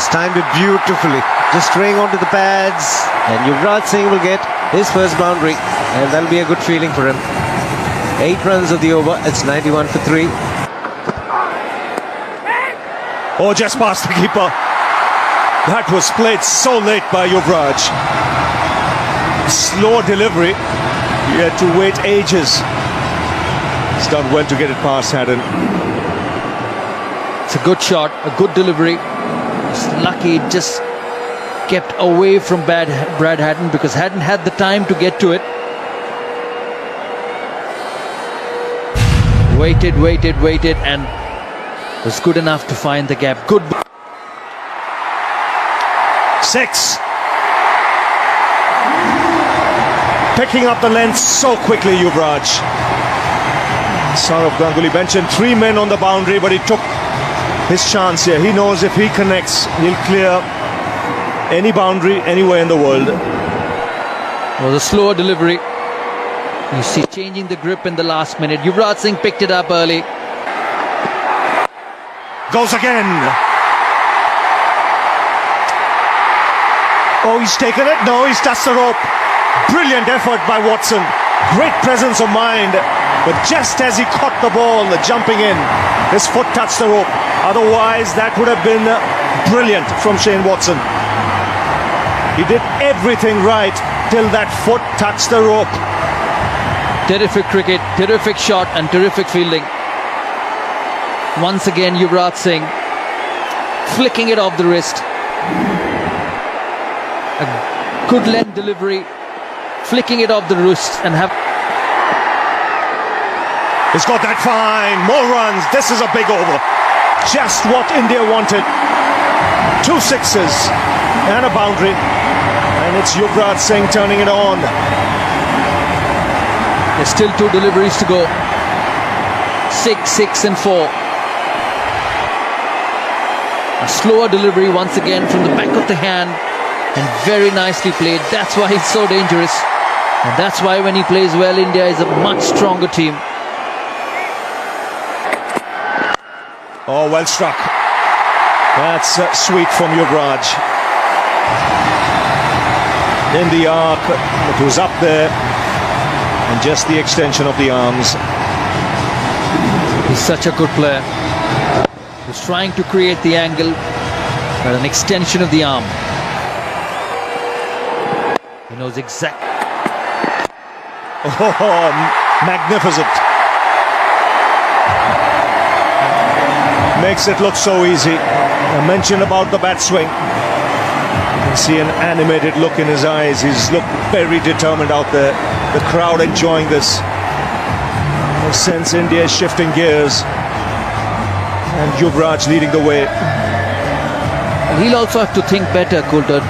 He's timed it beautifully, just straying onto the pads, and Yubraj Sing will get his first boundary, and that'll be a good feeling for him. 8 runs of the over. It's 91 for 3. Oh, just past the keeper. That was played so late by Yubraj. Slow delivery. He had to wait ages. He's done well to get it past Haddon. It's a good shot, a good delivery. It's lucky it just kept away from Brad Haddon, because Haddon had the time to get to it. Waited, and was good enough to find the gap. Good. 6. Picking up the length so quickly, Yubraj. Son of Ganguly mentioned 3 men on the boundary, but he took his chance here. He knows if he connects, he'll clear any boundary anywhere in the world. It was a slower delivery. You see, changing the grip in the last minute. Yuvraj Singh picked it up early. Goes again. Oh, he's taken it. No, he's touched the rope. Brilliant effort by Watson. Great presence of mind. But just as he caught the ball, jumping in, his foot touched the rope. Otherwise, that would have been brilliant from Shane Watson. He did everything right till that foot touched the rope. Terrific cricket, terrific shot, and terrific fielding. Once again, Yuvraj Singh flicking it off the wrist. A good length delivery, flicking it off the wrist, and have. He's got that fine. More runs. This is a big over. Just what India wanted. 2 sixes and a boundary. And it's Yuvraj Singh turning it on. There's still 2 deliveries to go. 6, 6 and 4. A slower delivery once again from the back of the hand, and very nicely played. That's why he's so dangerous, and that's why when he plays well, India is a much stronger team. Oh, well struck. That's sweet from Yuvraj. In the arc, it was up there, and just the extension of the arms. He's such a good player. He's trying to create the angle, but an extension of the arm. He knows exactly. Oh, magnificent. Makes it look so easy. I mentioned about the bat swing. You can see an animated look in his eyes. He's looked very determined out there. The crowd enjoying this. I sense India is shifting gears, and Yuvraj leading the way. He'll also have to think better, Coulter.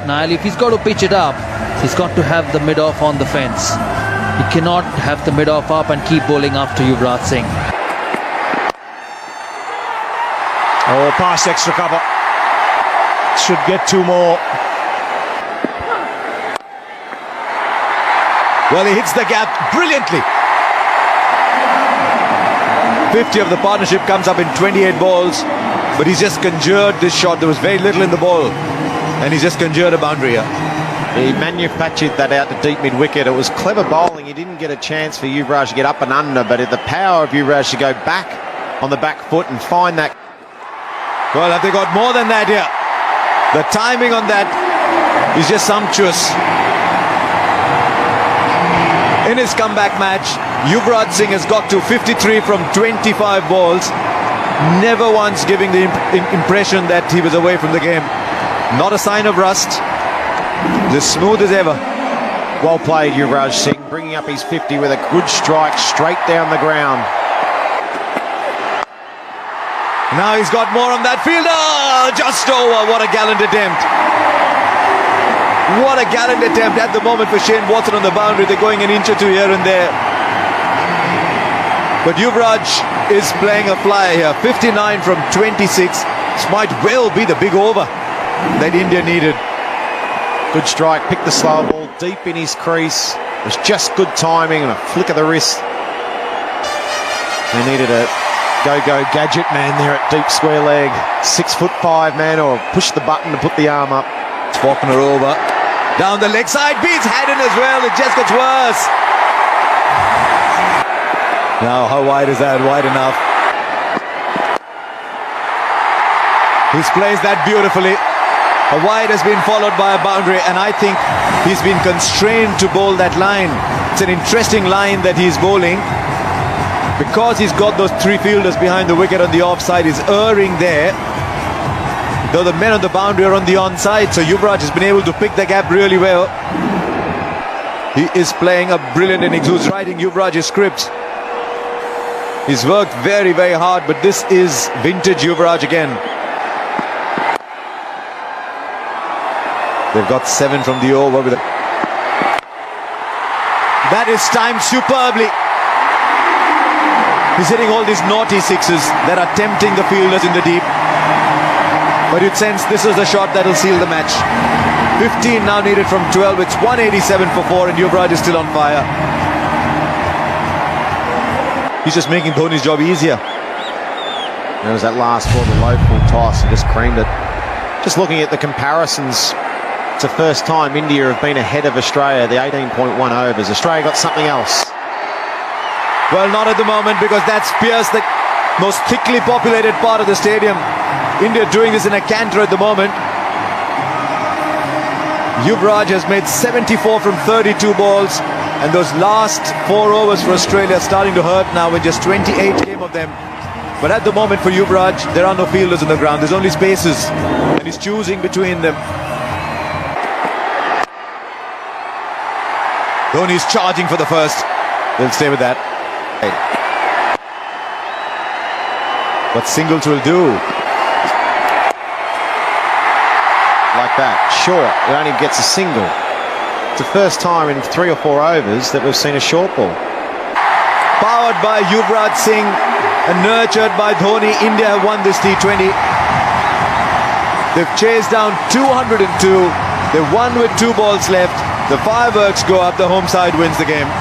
Now, if he's got to pitch it up, he's got to have the mid-off on the fence. He cannot have the mid-off up and keep bowling after Yuvraj Singh. Oh, past extra cover. Should get 2 more. Well, he hits the gap brilliantly. 50 of the partnership comes up in 28 balls, but he's just conjured this shot. There was very little in the ball, and he's just conjured a boundary here. He manufactured that out to deep mid-wicket. It was clever bowling. He didn't get a chance for Yuvraj to get up and under, but the power of Yuvraj to go back on the back foot and find that. Well, have they got more than that here? The timing on that is just sumptuous. In his comeback match, Yuvraj Singh has got to 53 from 25 balls, never once giving the impression that he was away from the game. Not a sign of rust, as smooth as ever. Well played, Yuvraj Singh, bringing up his 50 with a good strike straight down the ground. Now he's got more on that fielder. Just over. What a gallant attempt. What a gallant attempt at the moment for Shane Watson on the boundary. They're going an inch or 2 here and there. But Yuvraj is playing a flyer here. 59 from 26. This might well be the big over that India needed. Good strike, picked the slow ball deep in his crease. It was just good timing and a flick of the wrist. They needed a go gadget man there at deep square leg. 6'5" man, or push the button to put the arm up. Faulkner over. Down the leg side, beats Haddon as well. It just gets worse. Now, how wide is that? Wide enough. He's placed that beautifully. A wide has been followed by a boundary, and I think he's been constrained to bowl that line. It's an interesting line that he's bowling. Because he's got those three fielders behind the wicket on the offside, he's erring there. Though the men on the boundary are on the onside, so Yuvraj has been able to pick the gap really well. He is playing a brilliant innings. Who's writing Yuvraj's script? He's worked very, very hard, but this is vintage Yuvraj again. They've got 7 from the over. That is timed superbly. He's hitting all these naughty sixes that are tempting the fielders in the deep. But you'd sense this is the shot that will seal the match. 15 now needed from 12. It's 187 for 4, and Yuvraj is still on fire. He's just making Dhoni's job easier. There was that last ball, the low full toss, and just creamed it. Just looking at the comparisons, it's the first time India have been ahead of Australia, the 18.1 overs. Australia got something else. Well, not at the moment, because that's Pierce, the most thickly populated part of the stadium. India doing this in a canter at the moment. Yuvraj has made 74 from 32 balls, and those last 4 overs for Australia are starting to hurt now with just 28 came of them. But at the moment for Yuvraj, there are no fielders on the ground. There's only spaces, and he's choosing between them. Dhoni's charging for the first. They'll stay with that. What singles will do. Like that, short, it only gets a single. It's the first time in 3 or 4 overs that we've seen a short ball. Powered by Yubraj Singh and nurtured by Dhoni, India have won this T20. They've chased down 202. They've won with 2 balls left. The fireworks go up. The home side wins the game.